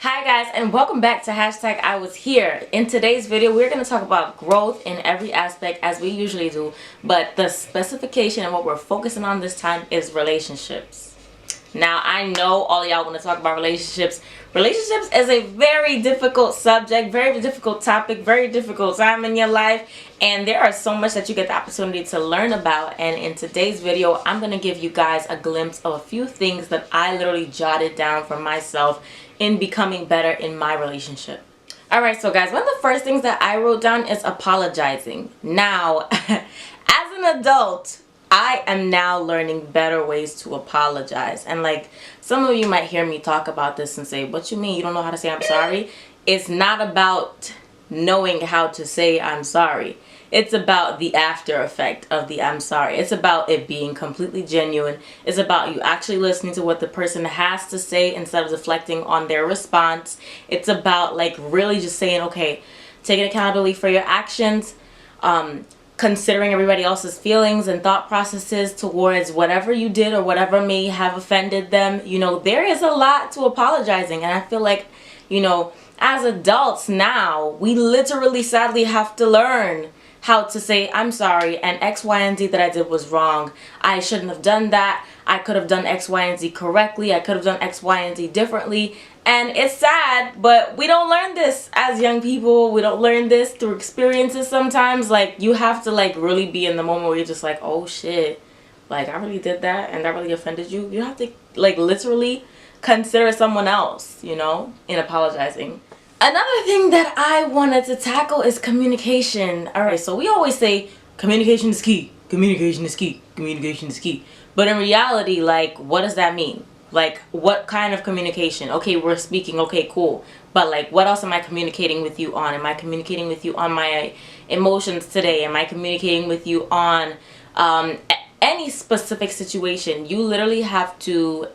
Hi guys, and welcome back to hashtag I was here. In today's video we're going to talk about growth in every aspect as we usually do, but the specification and what we're focusing on this time is relationships. Now I know all y'all want to talk about relationships. Relationships is a very difficult subject, very difficult topic, very difficult time in your life, and there are so much that you get the opportunity to learn about. And in today's video I'm going to give you guys a glimpse of a few things that I literally jotted down for myself in becoming better in my relationship. Alright, so guys, one of the first things that I wrote down is apologizing. Now, as an adult, I am now learning better ways to apologize. And like, some of you might hear me talk about this and say, what you mean? You don't know how to say I'm sorry? It's not about knowing how to say I'm sorry. It's about the after effect of the I'm sorry. It's about it being completely genuine. It's about you actually listening to what the person has to say instead of deflecting on their response. It's about like really just saying, okay, taking accountability for your actions, considering everybody else's feelings and thought processes towards whatever you did or whatever may have offended them. You know, there is a lot to apologizing, and I feel like, you know, as adults now, we literally sadly have to learn how to say I'm sorry and X, Y, and Z that I did was wrong. I shouldn't have done that. I could have done X, Y, and Z correctly. I could have done X, Y, and Z differently. And it's sad, but we don't learn this as young people. We don't learn this through experiences sometimes. Like, you have to like really be in the moment where you're just like, oh shit, like I really did that and that really offended you. You have to like literally consider someone else, you know, in apologizing. Another thing that I wanted to tackle is communication. Alright, so we always say communication is key. Communication is key. Communication is key. But in reality, like, what does that mean? Like, what kind of communication? Okay, we're speaking. Okay, cool. But like, what else am I communicating with you on? Am I communicating with you on my emotions today? Am I communicating with you on any specific situation? You literally have to,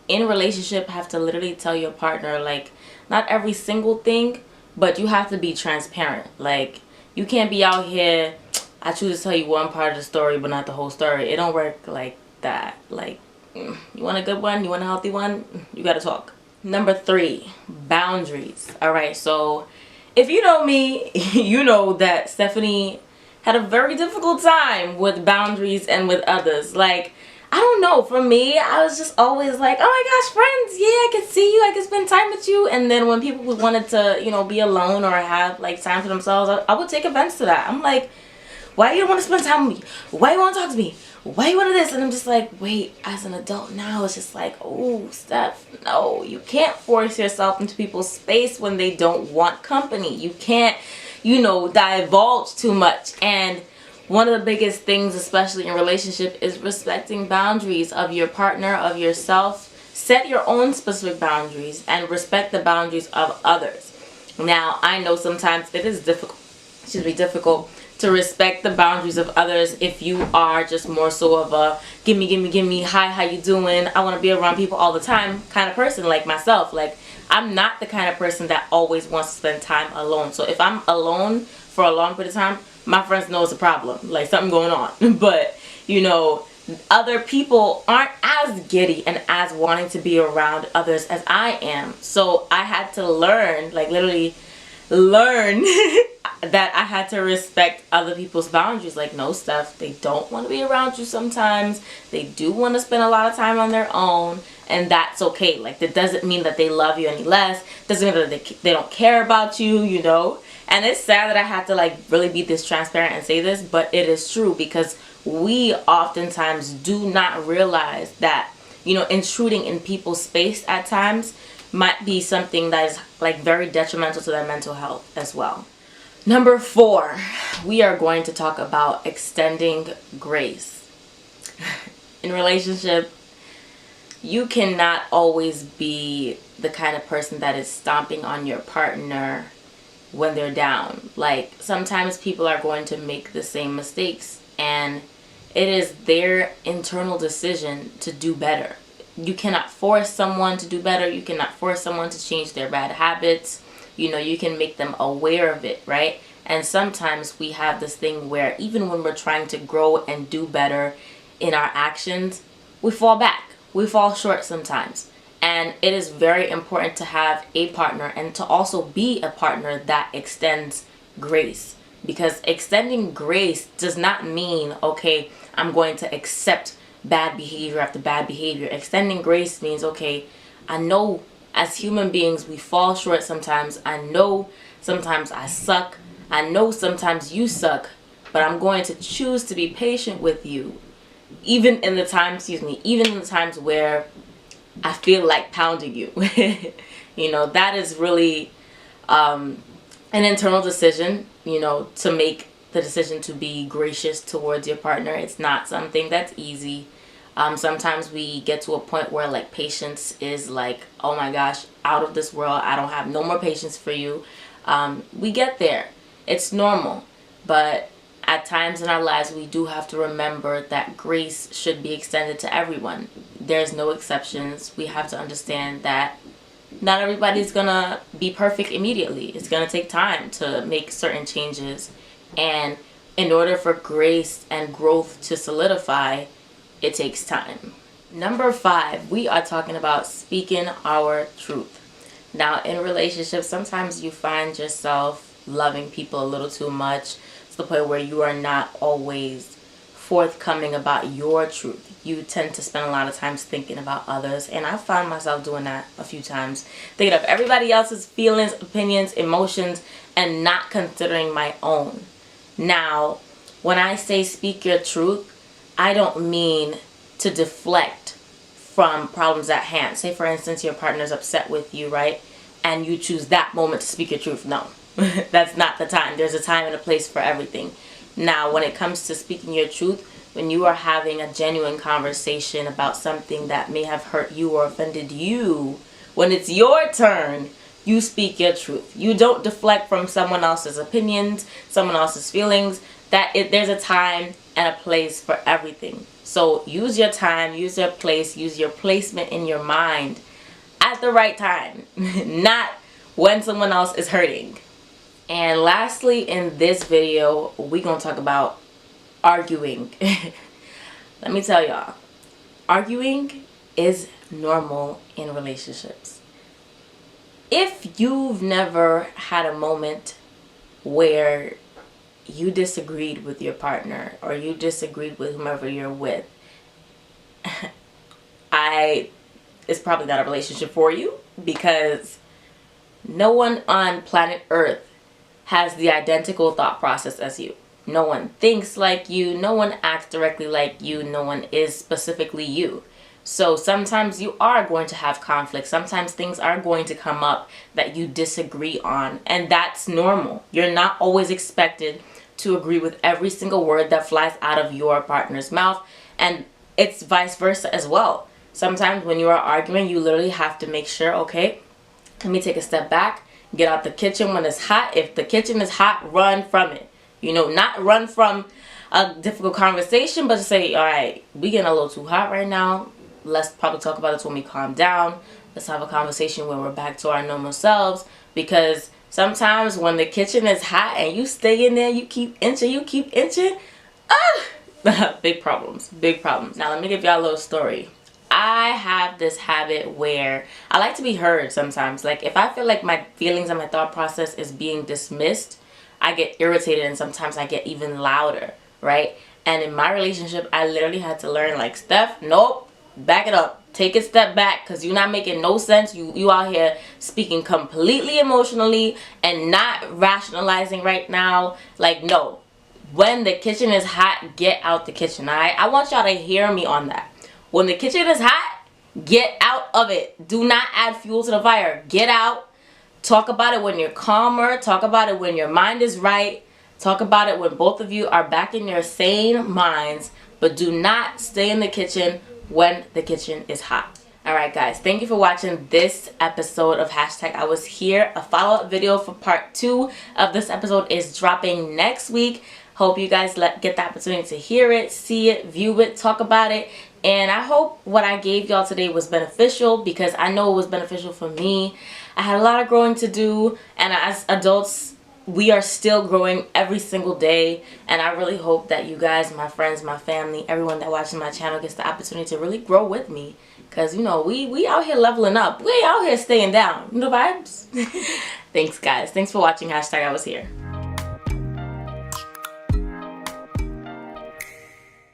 in a relationship, have to literally tell your partner, like, not every single thing, but you have to be transparent. Like, you can't be out here, I choose to tell you one part of the story but not the whole story. It don't work like that. Like, you want a good one, you want a healthy one, you gotta talk. Number 3, boundaries. Alright, so if you know me, you know that Stephanie had a very difficult time with boundaries and with others. Like, I don't know, for me, I was just always like, oh my gosh, friends, yeah, I can see you, I can spend time with you. And then when people wanted to, you know, be alone or have like time for themselves, I would take offense to that. I'm like, why you don't want to spend time with me? Why you want to talk to me? Why you want to this? And I'm just like, wait, as an adult now, it's just like, oh, Steph, no, you can't force yourself into people's space when they don't want company. You can't, you know, divulge too much. And one of the biggest things, especially in relationship, is respecting boundaries of your partner, of yourself. Set your own specific boundaries and respect the boundaries of others. Now, I know sometimes it is difficult to respect the boundaries of others if you are just more so of a gimme, hi, how you doing? I want to be around people all the time kind of person, like myself. Like, I'm not the kind of person that always wants to spend time alone. So if I'm alone for a long period of time, my friends know it's a problem, like something going on. But, you know, other people aren't as giddy and as wanting to be around others as I am. So I had to learn, like literally learn that I had to respect other people's boundaries. Like, no, Steph, they don't want to be around you sometimes. They do want to spend a lot of time on their own, and that's okay. Like, that doesn't mean that they love you any less. Doesn't mean that they don't care about you, you know. And it's sad that I have to like really be this transparent and say this, but it is true, because we oftentimes do not realize that, you know, intruding in people's space at times might be something that is like very detrimental to their mental health as well. Number 4, we are going to talk about extending grace. In relationship, you cannot always be the kind of person that is stomping on your partner when they're down. Like, sometimes people are going to make the same mistakes, and it is their internal decision to do better. You cannot force someone to do better. You cannot force someone to change their bad habits. You know, you can make them aware of it, right? And sometimes we have this thing where even when we're trying to grow and do better in our actions, we fall back. We fall short sometimes. And it is very important to have a partner and to also be a partner that extends grace. Because extending grace does not mean, okay, I'm going to accept bad behavior after bad behavior. Extending grace means, okay, I know as human beings we fall short sometimes. I know sometimes I suck. I know sometimes you suck. But I'm going to choose to be patient with you. Even in the times where I feel like pounding you. That is really an internal decision, to make the decision to be gracious towards your partner. It's not something that's easy. Sometimes we get to a point where like patience is like, oh my gosh, out of this world. I don't have no more patience for you. We get there. It's normal. But at times in our lives, we do have to remember that grace should be extended to everyone. There's no exceptions. We have to understand that not everybody's gonna be perfect immediately. It's gonna take time to make certain changes. And in order for grace and growth to solidify, it takes time. Number 5, we are talking about speaking our truth. Now, in relationships, sometimes you find yourself loving people a little too much, to the point where you are not always forthcoming about your truth. You tend to spend a lot of time thinking about others, and I found myself doing that a few times, thinking of everybody else's feelings, opinions, emotions, and not considering my own. Now, when I say speak your truth, I don't mean to deflect from problems at hand. Say, for instance, your partner's upset with you, right? And you choose that moment to speak your truth. No, that's not the time. There's a time and a place for everything. Now, when it comes to speaking your truth, when you are having a genuine conversation about something that may have hurt you or offended you, when it's your turn, you speak your truth. You don't deflect from someone else's opinions, someone else's feelings. There's a time and a place for everything. So use your time, use your place, use your placement in your mind at the right time, not when someone else is hurting. And lastly, in this video, we're going to talk about arguing. Let me tell y'all, arguing is normal in relationships. If you've never had a moment where you disagreed with your partner or you disagreed with whomever you're with, it's probably not a relationship for you, because no one on planet Earth has the identical thought process as you. No one thinks like you. No one acts directly like you. No one is specifically you. So sometimes you are going to have conflict. Sometimes things are going to come up that you disagree on. And that's normal. You're not always expected to agree with every single word that flies out of your partner's mouth. And it's vice versa as well. Sometimes when you are arguing, you literally have to make sure, okay, let me take a step back, get out the kitchen when it's hot. If the kitchen is hot, run from it. Not run from a difficult conversation, but to say, all right, we getting a little too hot right now. Let's probably talk about this when we calm down. Let's have a conversation when we're back to our normal selves. Because sometimes when the kitchen is hot and you stay in there, you keep inching, big problems. Now let me give y'all a little story. I have this habit where I like to be heard sometimes. Like if I feel like my feelings and my thought process is being dismissed, I get irritated, and sometimes I get even louder, right? And in my relationship, I literally had to learn, like, Steph, nope, back it up. Take a step back, because you're not making no sense. You out here speaking completely emotionally and not rationalizing right now. Like, no. When the kitchen is hot, get out the kitchen, all right? I want y'all to hear me on that. When the kitchen is hot, get out of it. Do not add fuel to the fire. Get out. Talk about it when you're calmer. Talk about it when your mind is right. Talk about it when both of you are back in your sane minds. But do not stay in the kitchen when the kitchen is hot. Alright guys, thank you for watching this episode of Hashtag I Was Here. A follow-up video for part 2 of this episode is dropping next week. Hope you guys get the opportunity to hear it, see it, view it, talk about it. And I hope what I gave y'all today was beneficial, because I know it was beneficial for me. I had a lot of growing to do, and as adults, we are still growing every single day, and I really hope that you guys, my friends, my family, everyone that watches my channel gets the opportunity to really grow with me, because you know we out here leveling up, we out here staying down, you know, vibes. Thanks guys, thanks for watching. #I was here.